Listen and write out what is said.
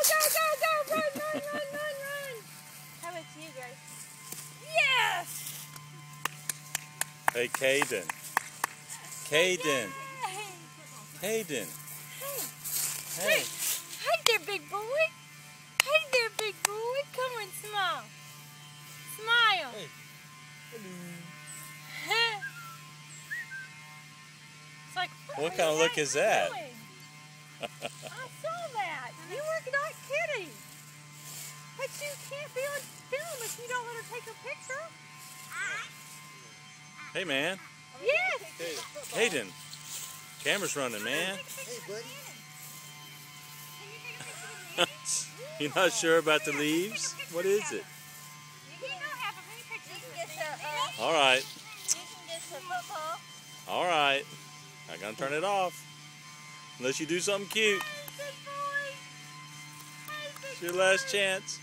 go, go, go! Run, run, run, run, run! How about you, Grace? Yes! Hey, Caden. Caden. Caden. Hey. Hey there, big boy. Hey there, big boy. Come on, smile. Smile. Hey. Hello. It's like, What kind of look is that? I saw that. You were not kidding. But you can't be on film if you don't let her take a picture. Hey, man. Yes. Caden. Camera's running, man. Hey, buddy. You're not sure about the leaves? What is it? All right. You can get some football. All right. I'm going to turn it off. Unless you do something cute. Hey, big boy. Hey, big It's your last chance.